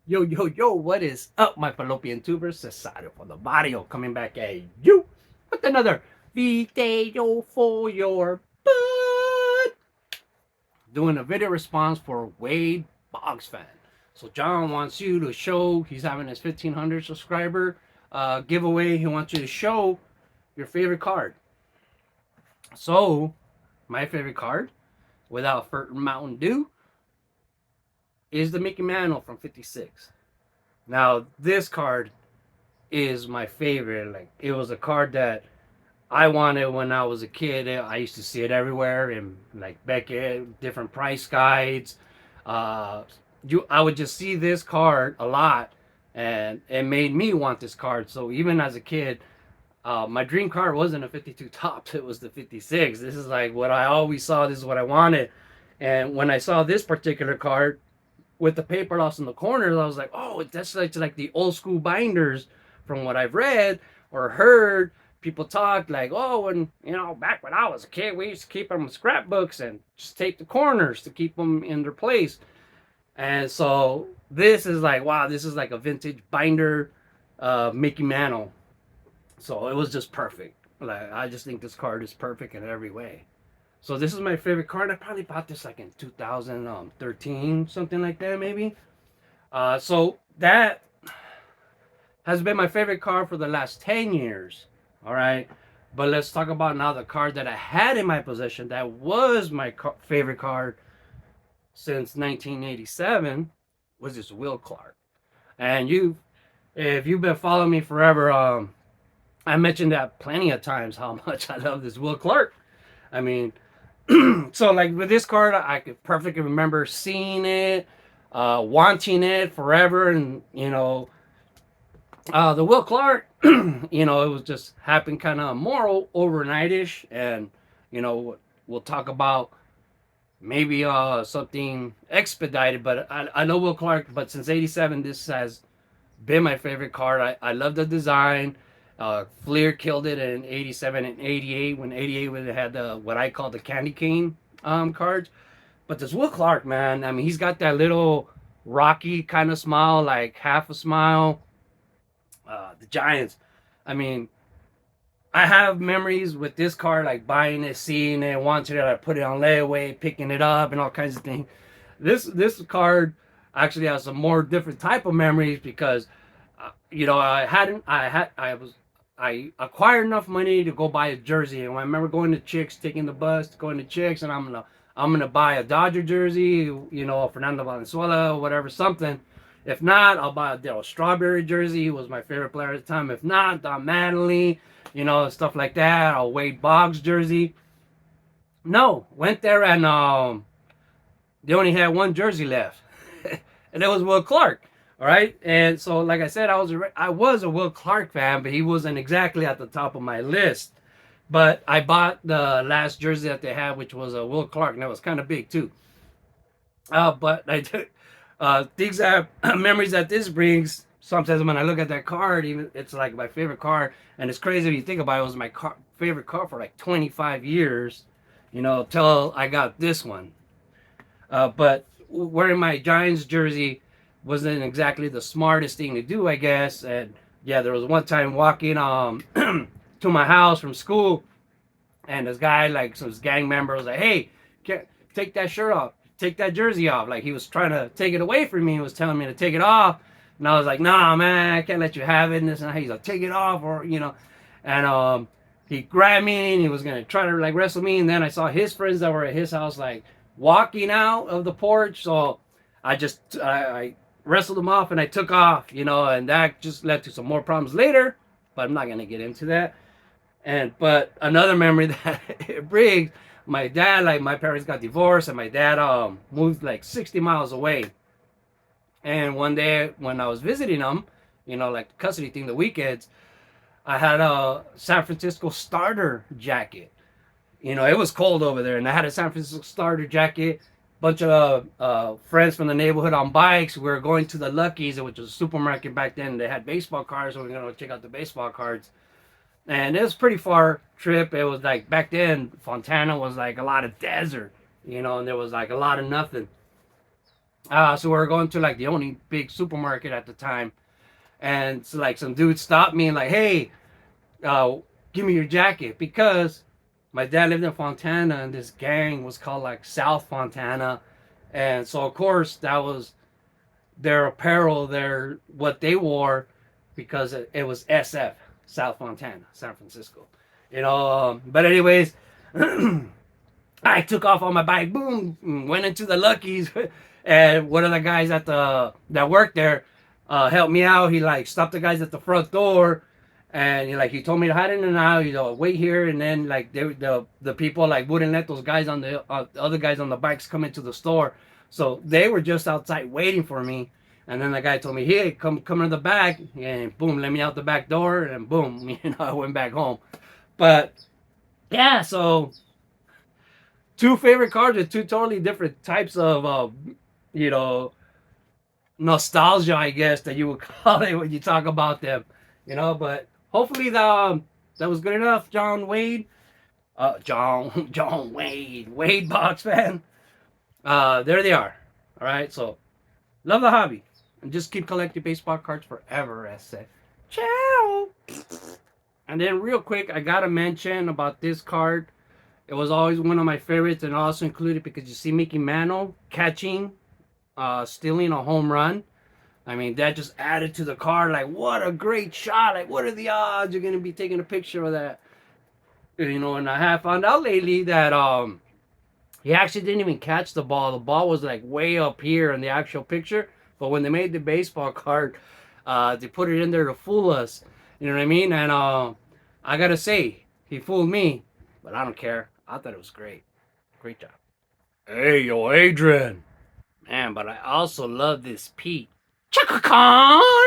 Yo, yo, yo, what is up, my fallopian tubers? Cesario for the barrio coming back at you with another video for your butt. Doing a video response for Wade Boggs fan. So John wants you to show, he's having his 1,500 subscriber giveaway. He wants you to show your favorite card. So, my favorite card, without Mountain Dew, is the Mickey Mantle from 56. Now, this card is my favorite. Like, it was a card that I wanted when I was a kid. I used to see it everywhere in like Beckett, different price guides. Uh, I would just see this card a lot, and it made me want this card. So even as a kid, my dream card wasn't a 52 Topps; it was the 56. This is like what I always saw. This is what I wanted. And when I saw this particular card with the paper loss in the corners, I was like, oh, that's like the old school binders from what I've read or heard people talk like, oh, when, back when I was a kid, we used to keep them in scrapbooks and just tape the corners to keep them in their place. And so this is like, wow, this is like a vintage binder Mickey Mantle. So it was just perfect. Like, I just think this card is perfect in every way. So this is my favorite card. I probably bought this like in 2013, something like that, maybe. So that has been my favorite card for the last 10 years. All right. But let's talk about now the card that I had in my possession that was my favorite card since 1987 was this Will Clark. And if you've been following me forever, I mentioned that plenty of times how much I love this Will Clark. I mean, so like with this card, I could perfectly remember seeing it, wanting it forever, and the Will Clark, it was just happened kind of more overnightish, and we'll talk about maybe something expedited, but I know Will Clark, but since '87, this has been my favorite card. I love the design. Fleer killed it in '87 and '88 when '88 when it had the what I call the candy cane cards. But this Will Clark, man, I mean, he's got that little rocky kind of smile, like half a smile. The Giants, I mean, I have memories with this card, like buying it, seeing it, wanting it, I put it on layaway, picking it up, and all kinds of things. This card actually has some more different type of memories because, I acquired enough money to go buy a jersey, and I remember going to Chicks, taking the bus, going to Chicks, and I'm gonna buy a Dodger jersey, Fernando Valenzuela, whatever, something. If not, I'll buy a Darryl Strawberry jersey. He was my favorite player at the time. If not, Don Mattingly, stuff like that. A Wade Boggs jersey. No, went there and they only had one jersey left, and it was Will Clark. All right, and so like I said, I was a Will Clark fan, but he wasn't exactly at the top of my list. But I bought the last jersey that they had, which was a Will Clark, and it was kind of big too. But I did, things that memories that this brings. Sometimes when I look at that card, even it's like my favorite card, and it's crazy when you think about it. It was my favorite card for like 25 years, till I got this one. But wearing my Giants jersey wasn't exactly the smartest thing to do, I guess. And yeah, there was one time walking to my house from school, and this guy, like some gang member, was like, "Hey, take that shirt off, take that jersey off." Like he was trying to take it away from me. He was telling me to take it off, and I was like, "Nah, man, I can't let you have it." And this and that. He's like, "Take it off," and he grabbed me and he was gonna try to like wrestle me. And then I saw his friends that were at his house like walking out of the porch, so I wrestled him off and I took off, and that just led to some more problems later. But I'm not gonna get into that. But another memory that it brings, my dad, like my parents got divorced, and my dad moved like 60 miles away. And one day when I was visiting him, like the custody thing, the weekends, I had a San Francisco starter jacket. It was cold over there, and I had a San Francisco starter jacket. Bunch of friends from the neighborhood on bikes. We were going to the Lucky's, which was a supermarket back then. They had baseball cards, so we were going to check out the baseball cards. And it was a pretty far trip. It was like back then, Fontana was like a lot of desert, and there was like a lot of nothing. So we were going to like the only big supermarket at the time, and so like some dude stopped me and like, hey, uh, give me your jacket because my dad lived in Fontana and this gang was called like South Fontana, and so of course that was their apparel, their what they wore because it was SF, South Fontana, San Francisco, you know. But anyways, I took off on my bike, boom, went into the Lucky's, and one of the guys at the that worked there helped me out. He like stopped the guys at the front door, and he told me to hide in and out. Wait here, and then like the people like wouldn't let those guys on the other guys on the bikes come into the store, so they were just outside waiting for me. And then the guy told me, "Hey, come in the back," and boom, let me out the back door, and boom, I went back home. But yeah, so two favorite cars with two totally different types of you know nostalgia, I guess that you would call it when you talk about them. But hopefully that was good enough, John Wade. John Wade box fan. There they are. All right, so love the hobby and just keep collecting baseball cards forever. As said. Ciao. And then real quick, I gotta mention about this card. It was always one of my favorites, and also included because you see Mickey Mantle catching, stealing a home run. I mean, that just added to the card. Like, what a great shot! Like, what are the odds you're gonna be taking a picture of that? And I have found out lately that he actually didn't even catch the ball. The ball was like way up here in the actual picture. But when they made the baseball card, they put it in there to fool us. You know what I mean? And I gotta say, he fooled me, but I don't care. I thought it was great. Great job. Hey, yo, Adrian. Man, but I also love this Pete. Chaka Khan!